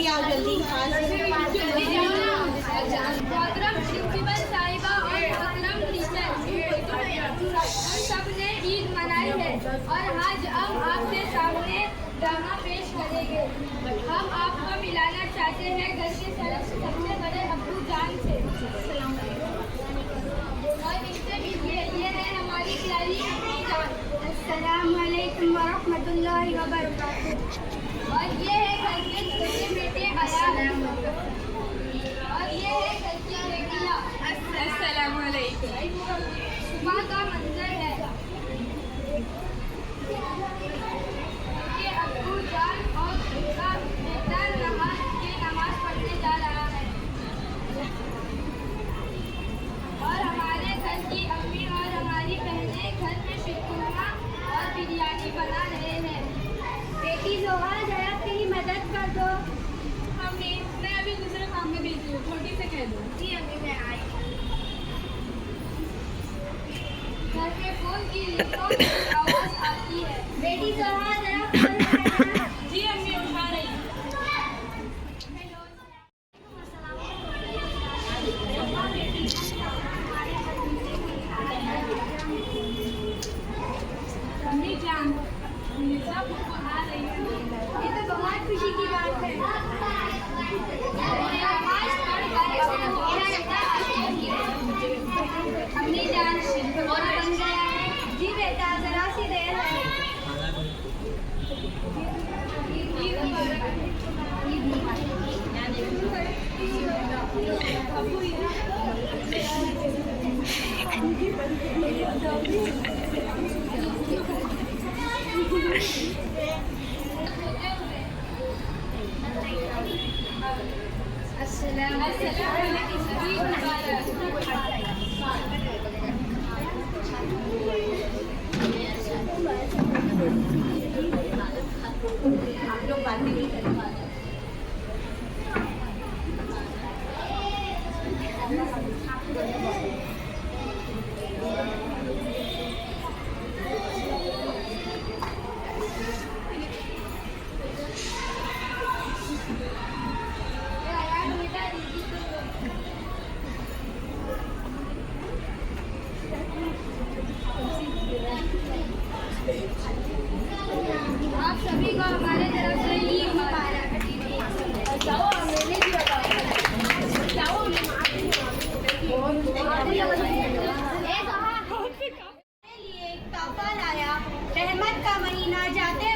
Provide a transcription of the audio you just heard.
जल्दी आओ जल्दी। मोहतरम प्रिंसिपल साहिबा और मोहतरम टीचर, हम सब ने ईद मनाई है और आज हम आपके सामने ड्रामा पेश करेंगे। हम आपको मिलाना चाहते हैं घर के सबसे बड़े अब्बू जान से। और इससे ये है हमारी प्यारी अम्मी जान। अस्सलामु अलैकुम व रहमतुल्लाहि व बरकातुहू। और ये है घर के छोटे बेटे अयान। और ये है घर की बेटियां। अस्सलामु अलैकुम। सुबह का मंजर है कि अब्बू जान और उनका बेटा नमाज पढ़ने जा रहा है और हमारे घर की अम्मी और हमारी बहनें घर में शीरकुरमा और बिरयानी बना रहे हैं। बेटी जोहा जरा कहीं मदद कर दो। अम्मी मैं अभी दूसरे काम में बिजी हूँ, छोटी से कह दो। जी अम्मी मैं आई। घर के फोन की आवाज आती है। बेटी जोहा जरा फोन उठाना। जी अम्मी उठा रही हूँ। अम्मी जान सब आ रही है। ये तो बहुत खुशी की बात है। अम्मी जान और बन गया है। जी बेटा जरा सी देर है। आप सभी को हमारे तरफ से ईद मुबारक। लिए तोहफा लाया। रहमत का महीना जाते